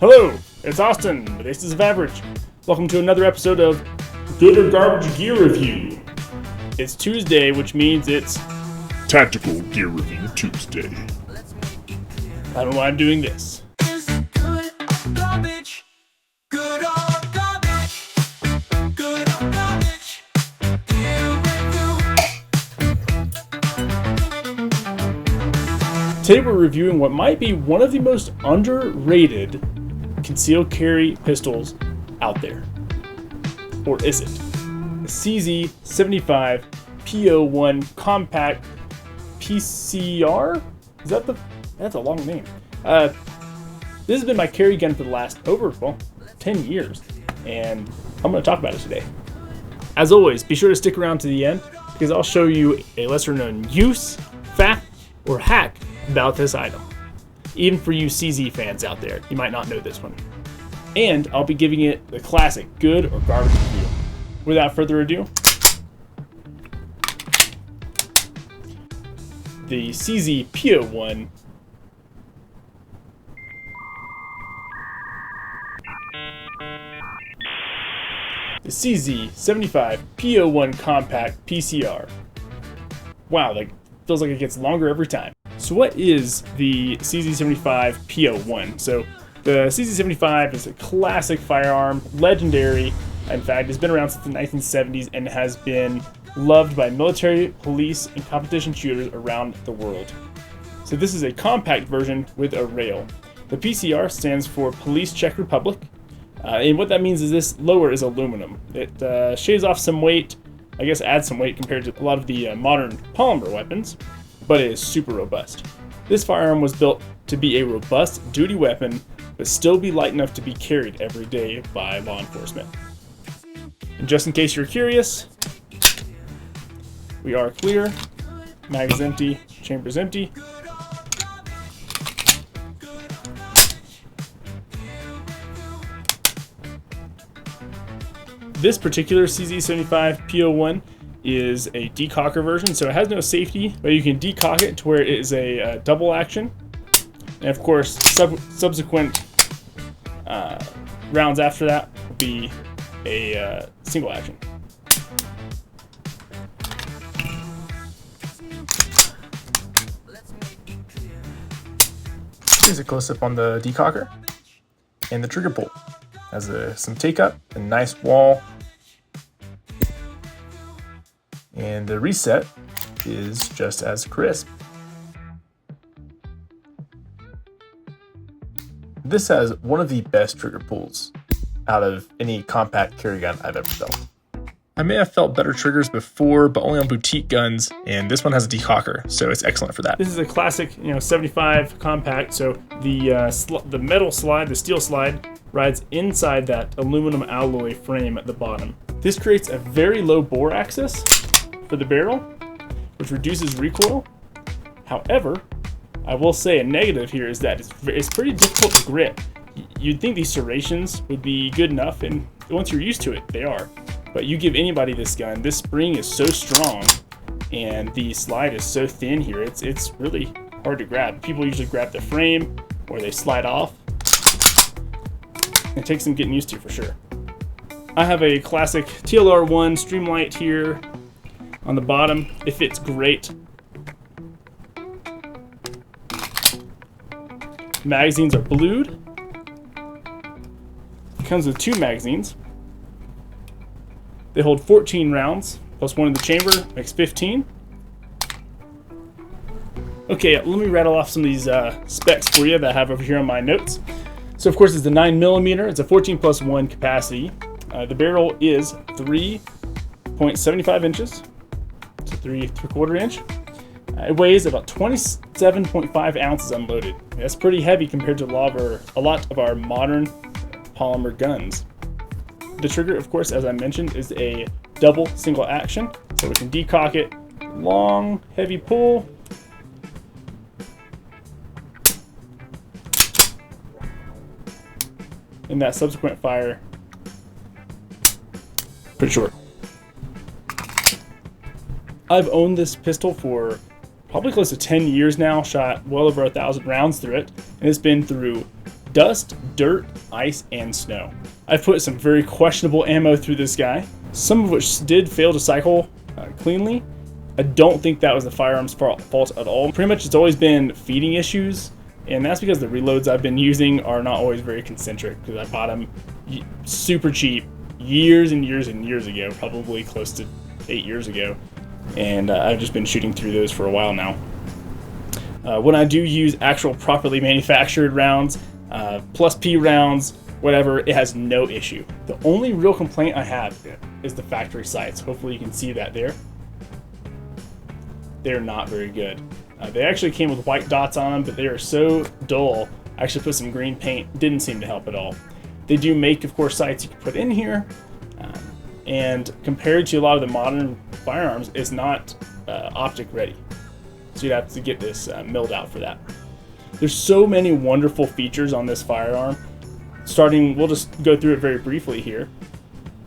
Hello, it's Austin with Aces of Average. Welcome to another episode of Good or Garbage Gear Review. It's Tuesday, which means it's Tactical Gear Review Tuesday. I don't know why I'm doing this. Today we're reviewing what might be one of the most underrated concealed carry pistols out there. Or is it? The CZ-75 P01 Compact PCR? That's a long name. This has been my carry gun for the last over 10 years, and I'm going to talk about it today. As always, be sure to stick around to the end, because I'll show you a lesser known use, fact, or hack about this item. Even for you CZ fans out there, you might not know this one. And I'll be giving it the classic good or garbage review. Without further ado, the CZ P01 the CZ-75 P01 Compact PCR. Wow, that feels like it gets longer every time. So what is the CZ-75 P01? So the CZ-75 is a classic firearm, legendary. In fact, it's been around since the 1970s and has been loved by military, police, and competition shooters around the world. So this is a compact version with a rail. The PCR stands for Police Czech Republic. And what that means is this lower is aluminum. It shaves off some weight, I guess adds some weight compared to a lot of the modern polymer weapons, but it is super robust. This firearm was built to be a robust duty weapon, but still be light enough to be carried every day by law enforcement. And just in case you're curious, we are clear, mag is empty, chamber's empty. This particular CZ-75 P01 is a decocker version, so it has no safety, but you can decock it to where it is a double action. And of course, subsequent rounds after that will be a single action. Here's a close-up on the decocker and the trigger pull. Has some take-up, a nice wall, and the reset is just as crisp. This has one of the best trigger pulls out of any compact carry gun I've ever felt. I may have felt better triggers before, but only on boutique guns, and this one has a decocker, so it's excellent for that. This is a classic, 75 compact, so the metal slide, the steel slide, rides inside that aluminum alloy frame at the bottom. This creates a very low bore access for the barrel, which reduces recoil. However, I will say a negative here is that it's pretty difficult to grip. You'd think these serrations would be good enough, and once you're used to it, they are. But you give anybody this gun, this spring is so strong, and the slide is so thin here, it's really hard to grab. People usually grab the frame, or they slide off. It takes some getting used to for sure. I have a classic TLR1 Streamlight here on the bottom. It fits great. Magazines are blued. It comes with 2 magazines. They hold 14 rounds, plus 1 in the chamber, makes 15. Okay, let me rattle off some of these specs for you that I have over here on my notes. So of course it's the 9mm, it's a 14+1 capacity. The barrel is 3.75 inches, so 3¾ inch. It weighs about 27.5 ounces unloaded. That's pretty heavy compared to a lot of our modern polymer guns. The trigger, of course, as I mentioned, is a double single action, so we can decock it, long, heavy pull. And that subsequent fire, pretty short. I've owned this pistol for probably close to 10 years now, shot well over 1,000 rounds through it, and it's been through dust, dirt, ice, and snow. I've put some very questionable ammo through this guy, some of which did fail to cycle cleanly. I don't think that was the firearm's fault at all. Pretty much it's always been feeding issues, and that's because the reloads I've been using are not always very concentric, because I bought them super cheap years and years and years ago, probably close to 8 years ago, and I've just been shooting through those for a while now. When I do use actual properly manufactured rounds, plus P rounds, whatever, it has no issue. The only real complaint I have is the factory sights. Hopefully you can see that there. They're not very good. They actually came with white dots on them, but they are so dull. I actually put some green paint, didn't seem to help at all. They do make, of course, sights you can put in here, and compared to a lot of the modern firearms, it's not optic ready. So you'd have to get this milled out for that. There's so many wonderful features on this firearm. Starting, we'll just go through it very briefly here.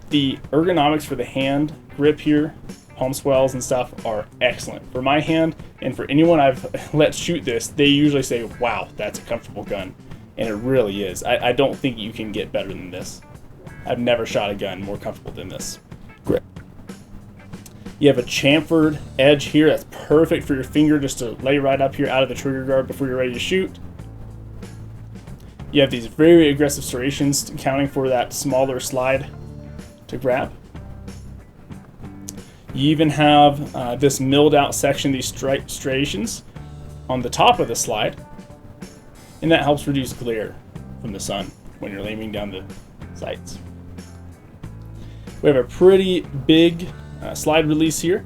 The ergonomics for the hand grip here, palm swells and stuff, are excellent. For my hand, and for anyone I've let shoot this, they usually say, wow, that's a comfortable gun. And it really is. I don't think you can get better than this. I've never shot a gun more comfortable than this grip. You have a chamfered edge here that's perfect for your finger just to lay right up here out of the trigger guard before you're ready to shoot. You have these very aggressive serrations accounting for that smaller slide to grab. You even have this milled out section, these striations on the top of the slide, and that helps reduce glare from the sun when you're aiming down the sights. We have a pretty big slide release here.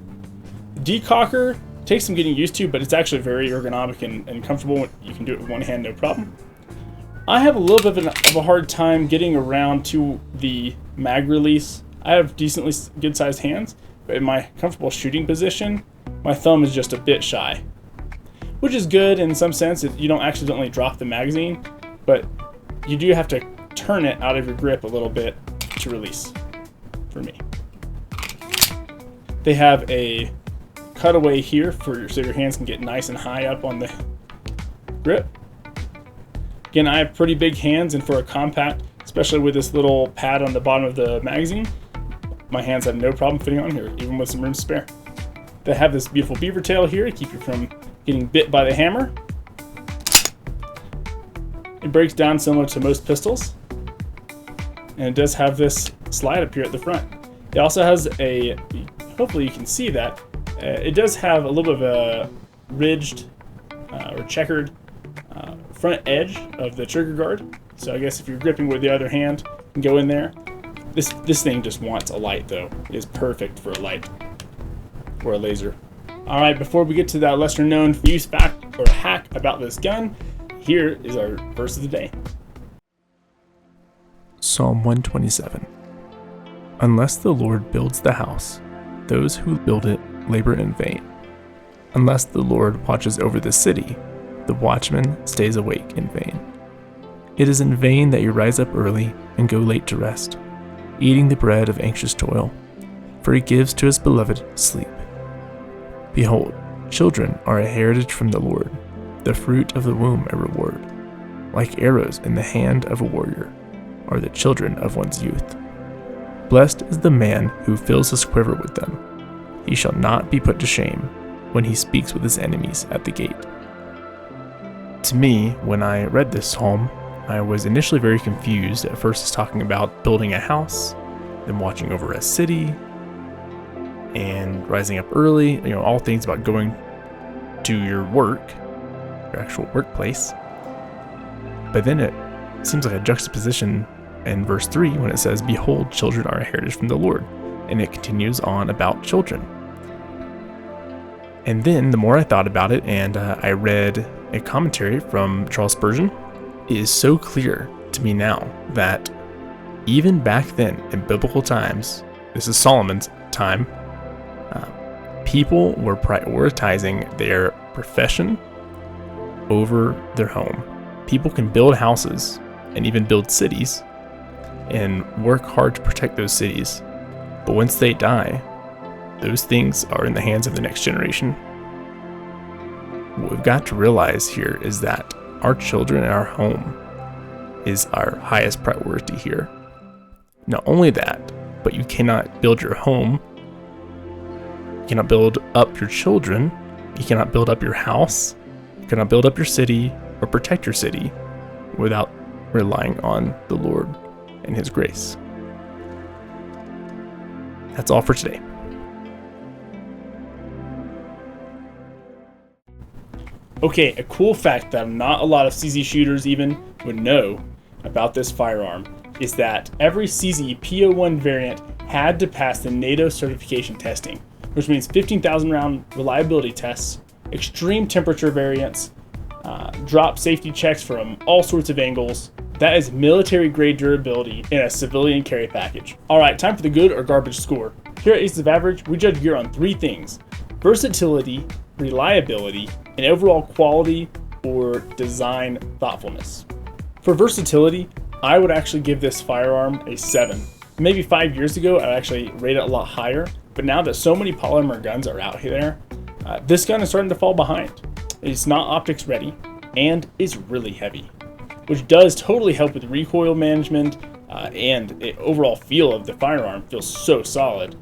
Decocker takes some getting used to, but it's actually very ergonomic and comfortable. You can do it with one hand, no problem. I have a little bit of a hard time getting around to the mag release. I have decently good sized hands, but in my comfortable shooting position, my thumb is just a bit shy, which is good in some sense. You don't accidentally drop the magazine, but you do have to turn it out of your grip a little bit to release, for me. They have a cutaway here so your hands can get nice and high up on the grip. Again, I have pretty big hands, and for a compact, especially with this little pad on the bottom of the magazine, my hands have no problem fitting on here, even with some room to spare. They have this beautiful beaver tail here to keep you from getting bit by the hammer. It breaks down similar to most pistols, and it does have this slide up here at the front. It also has a, hopefully you can see that, it does have a little bit of a ridged or checkered front edge of the trigger guard. So I guess if you're gripping with the other hand, you can go in there. This thing just wants a light though. It is perfect for a light or a laser. Alright, before we get to that lesser known use fact or hack about this gun, here is our verse of the day. Psalm 127. Unless the Lord builds the house, those who build it labor in vain. Unless the Lord watches over the city, the watchman stays awake in vain. It is in vain that you rise up early and go late to rest, eating the bread of anxious toil, for he gives to his beloved sleep. Behold, children are a heritage from the Lord, the fruit of the womb a reward. Like arrows in the hand of a warrior are the children of one's youth. Blessed is the man who fills his quiver with them. He shall not be put to shame when he speaks with his enemies at the gate. To me, when I read this psalm, I was initially very confused. At first it's talking about building a house, then watching over a city, and rising up early, all things about going to your work, your actual workplace. But then it seems like a juxtaposition in verse 3 when it says, behold, children are a heritage from the Lord. And it continues on about children. And then the more I thought about it, and I read a commentary from Charles Spurgeon, it is so clear to me now that even back then in biblical times, this is Solomon's time, people were prioritizing their profession over their home. People can build houses and even build cities and work hard to protect those cities, but once they die, those things are in the hands of the next generation. What we've got to realize here is that our children and our home is our highest priority here. Not only that, but you cannot build your home, you cannot build up your children, you cannot build up your house, you cannot build up your city or protect your city without relying on the Lord and His grace. That's all for today. Okay, a cool fact that not a lot of CZ shooters even would know about this firearm is that every CZ P01 variant had to pass the NATO certification testing, which means 15,000 round reliability tests, extreme temperature variants, drop safety checks from all sorts of angles. That is military grade durability in a civilian carry package. Alright, time for the good or garbage score. Here at Aces of Average, we judge gear on 3 things: versatility, reliability, and overall quality or design thoughtfulness. For versatility, I would actually give this firearm a 7. Maybe 5 years ago, I'd actually rate it a lot higher, but now that so many polymer guns are out there, this gun is starting to fall behind. It's not optics ready, and it's really heavy, which does totally help with recoil management, and the overall feel of the firearm feels so solid.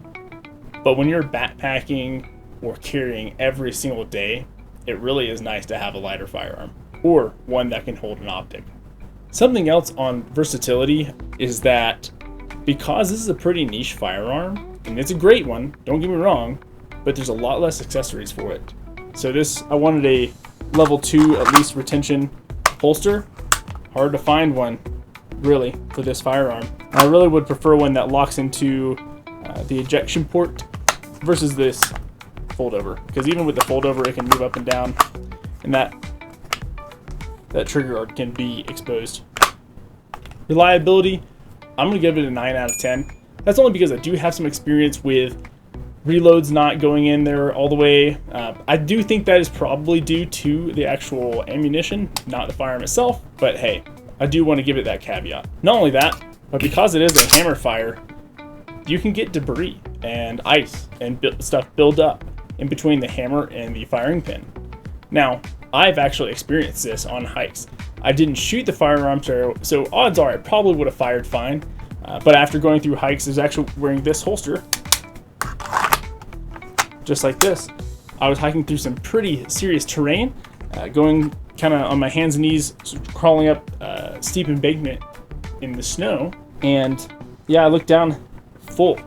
But when you're backpacking or carrying every single day, it really is nice to have a lighter firearm, or one that can hold an optic. Something else on versatility is that because this is a pretty niche firearm, and it's a great one, don't get me wrong, but there's a lot less accessories for it. So I wanted a level 2 at least retention holster. Hard to find one, really, for this firearm. I really would prefer one that locks into the ejection port versus this foldover, because even with the foldover it can move up and down, and that trigger guard can be exposed. Reliability, I'm going to give it a 9 out of 10. That's only because I do have some experience with reloads not going in there all the way. I do think that is probably due to the actual ammunition, not the firearm itself, but hey, I do want to give it that caveat. Not only that, but because it is a hammer fire, you can get debris and ice and stuff build up in between the hammer and the firing pin. Now, I've actually experienced this on hikes. I didn't shoot the firearm, so odds are I probably would have fired fine. But after going through hikes, I was actually wearing this holster, just like this. I was hiking through some pretty serious terrain, going kind of on my hands and knees, crawling up steep embankment in the snow. And yeah, I looked down,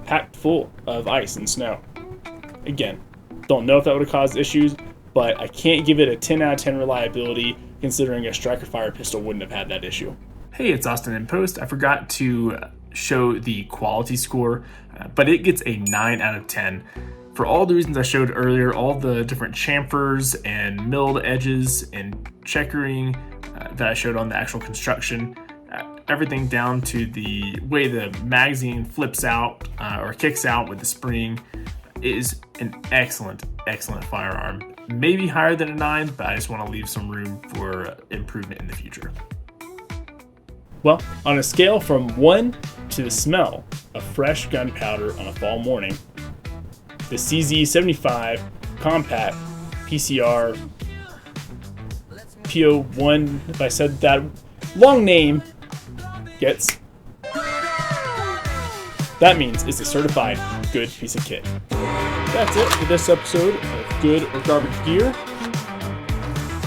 packed full of ice and snow. Again, don't know if that would have caused issues, but I can't give it a 10 out of 10 reliability considering a striker fire pistol wouldn't have had that issue. Hey, it's Austin in Post. I forgot to show the quality score, but it gets a 9 out of 10. For all the reasons I showed earlier, all the different chamfers and milled edges and checkering that I showed on the actual construction, everything down to the way the magazine flips out or kicks out with the spring, is an excellent firearm. Maybe higher than a 9, but I just want to leave some room for improvement in the future. Well, on a scale from 1 to the smell of fresh gunpowder on a fall morning, the CZ-75 Compact PCR P01, if I said that long name, gets. That means it's a certified good piece of kit. That's it for this episode of Good or Garbage Gear.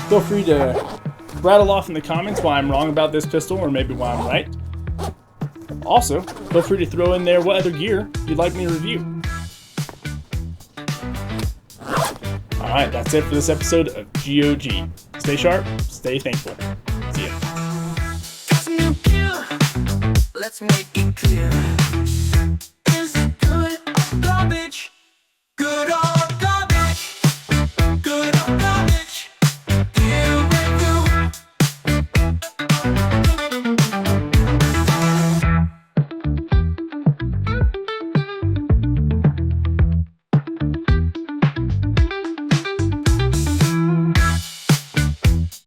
Feel free to rattle off in the comments why I'm wrong about this pistol, or maybe why I'm right. Also, feel free to throw in there what other gear you'd like me to review. Alright, that's it for this episode of GoG. Stay sharp, stay thankful. See ya. Let's make it clear.